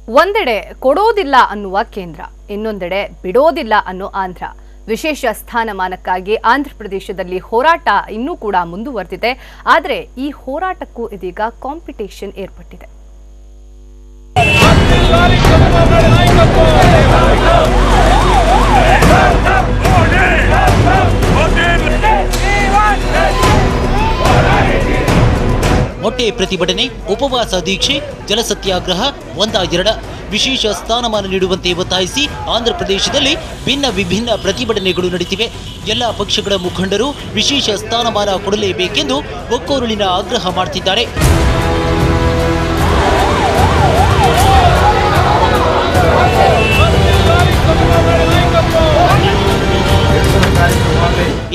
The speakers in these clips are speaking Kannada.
ಒಂದೆಡೆ ಕೊಡೋದಿಲ್ಲ ಅನ್ನುವ ಕೇಂದ್ರ, ಇನ್ನೊಂದೆಡೆ ಬಿಡೋದಿಲ್ಲ ಅನ್ನೋ ಆಂಧ್ರ. ವಿಶೇಷ ಸ್ಥಾನಮಾನಕ್ಕಾಗಿ ಆಂಧ್ರ ಪ್ರದೇಶದಲ್ಲಿ ಹೋರಾಟ ಇನ್ನೂ ಕೂಡ ಮುಂದುವರೆದಿದೆ. ಆದರೆ ಈ ಹೋರಾಟಕ್ಕೂ ಇದೀಗ ಕಾಂಪಿಟೇಷನ್ ಏರ್ಪಟ್ಟಿದೆ. ಮೊಟ್ಟೆ ಪ್ರತಿಭಟನೆ, ಉಪವಾಸ ದೀಕ್ಷೆ, ಜಲಸತ್ಯಾಗ್ರಹ ಒಂದ ಎರಡ ವಿಶೇಷ ಸ್ಥಾನಮಾನ ನೀಡುವಂತೆ ಒತ್ತಾಯಿಸಿ ಆಂಧ್ರ ಪ್ರದೇಶದಲ್ಲಿ ವಿಭಿನ್ನ ಪ್ರತಿಭಟನೆಗಳು ನಡೆದಿವೆ. ಎಲ್ಲ ಪಕ್ಷಗಳ ಮುಖಂಡರು ವಿಶೇಷ ಸ್ಥಾನಮಾನ ಕೊಡಲೇಬೇಕೆಂದು ಒಕ್ಕೊರಲಿನ ಆಗ್ರಹ ಮಾಡುತ್ತಿದ್ದಾರೆ.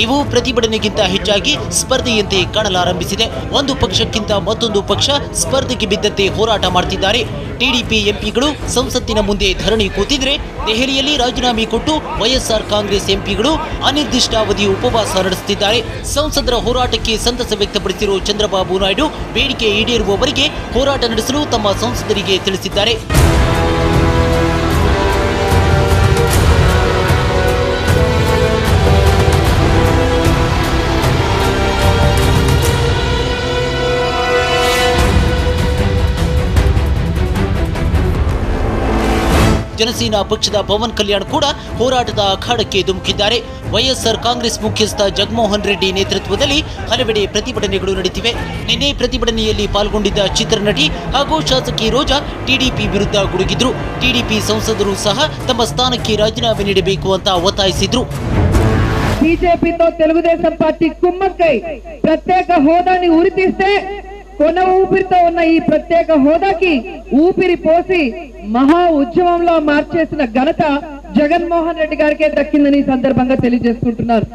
ಇವು ಪ್ರತಿಭಟನೆಗಿಂತ ಹೆಚ್ಚಾಗಿ ಸ್ಪರ್ಧೆಯಂತೆ ಕಾಣಲಾರಂಭಿಸಿದೆ. ಒಂದು ಪಕ್ಷಕ್ಕಿಂತ ಮತ್ತೊಂದು ಪಕ್ಷ ಸ್ಪರ್ಧೆಗೆ ಬಿದ್ದಂತೆ ಹೋರಾಟ ಮಾಡುತ್ತಿದ್ದಾರೆ. ಟಿಡಿಪಿ ಎಂಪಿಗಳು ಸಂಸತ್ತಿನ ಮುಂದೆ ಧರಣಿ ಕೂತಿದ್ರೆ, ದೆಹಲಿಯಲ್ಲಿ ರಾಜೀನಾಮೆ ಕೊಟ್ಟು ವೈಎಸ್ಆರ್ ಕಾಂಗ್ರೆಸ್ ಎಂಪಿಗಳು ಅನಿರ್ದಿಷ್ಟಾವಧಿ ಉಪವಾಸ ನಡೆಸುತ್ತಿದ್ದಾರೆ. ಸಂಸದರ ಹೋರಾಟಕ್ಕೆ ಸಂತಸ ವ್ಯಕ್ತಪಡಿಸಿರುವ ಚಂದ್ರಬಾಬು ನಾಯ್ಡು ಬೇಡಿಕೆ ಈಡೇರುವವರೆಗೆ ಹೋರಾಟ ನಡೆಸಲು ತಮ್ಮ ಸಂಸದರಿಗೆ ತಿಳಿಸಿದ್ದಾರೆ. ಜನಸೇನಾ ಪಕ್ಷದ ಪವನ್ ಕಲ್ಯಾಣ್ ಕೂಡ ಹೋರಾಟದ ಅಖಾಡಕ್ಕೆ ಧುಮುಕಿದ್ದಾರೆ. ವೈಎಸ್ಆರ್ ಕಾಂಗ್ರೆಸ್ ಮುಖ್ಯಸ್ಥ ಜಗನ್ಮೋಹನ್ ರೆಡ್ಡಿ ನೇತೃತ್ವದಲ್ಲಿ ಹಲವೆಡೆ ಪ್ರತಿಭಟನೆಗಳು ನಡೆದಿವೆ. ನಿನ್ನೆ ಪ್ರತಿಭಟನೆಯಲ್ಲಿ ಪಾಲ್ಗೊಂಡಿದ್ದ ಚಿತ್ರನಟಿ ಹಾಗೂ ಶಾಸಕಿ ರೋಜಾ ಟಿಡಿಪಿ ವಿರುದ್ಧ ಗುಡುಗಿದ್ರು. ಟಿಡಿಪಿ ಸಂಸದರು ಸಹ ತಮ್ಮ ಸ್ಥಾನಕ್ಕೆ ರಾಜೀನಾಮೆ ನೀಡಬೇಕು ಅಂತ ಒತ್ತಾಯಿಸಿದ್ರು. బీజేపీతో తెలుగుదేశం పార్టీ కుమ్మక్కై ప్రత్యేక హోదాని ఉరితీస్తే కొన ఊపిరితో ఉన్న ఈ ప్రత్యేక హోదాకి ఊపిరి పోసి మహా ఉద్యమంలో మార్చేసిన ఘనత జగన్మోహన్ రెడ్డి గారికే దక్కిందని ఈ సందర్భంగా తెలియజేసుకుంటున్నారు.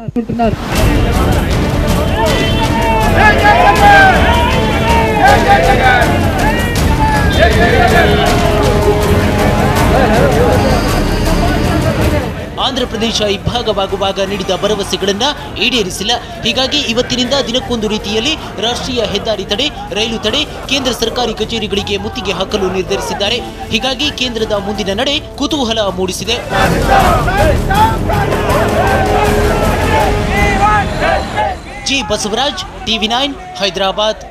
ಆಂಧ್ರ ಪ್ರದೇಶ ಇಬ್ಬಾಗವಾಗುವಾಗ ನೀಡಿದ ಭರವಸೆಗಳನ್ನ ಈಡೇರಿಸಿಲ್ಲ. ಹೀಗಾಗಿ ಇವತ್ತಿನಿಂದ ದಿನಕ್ಕೊಂದು ರೀತಿಯಲ್ಲಿ ರಾಷ್ಟ್ರೀಯ ಹೆದ್ದಾರಿ ತಡೆ, ರೈಲು ತಡೆ, ಕೇಂದ್ರ ಸರ್ಕಾರಿ ಕಚೇರಿಗಳಿಗೆ ಮುತ್ತಿಗೆ ಹಾಕಲು ನಿರ್ಧರಿಸಿದ್ದಾರೆ. ಹೀಗಾಗಿ ಕೇಂದ್ರದ ಮುಂದಿನ ನಡೆ ಕುತೂಹಲ ಮೂಡಿಸಿದೆ. ಜಿ ಬಸವರಾಜ್, ಟಿವಿ9, ಹೈದರಾಬಾದ್.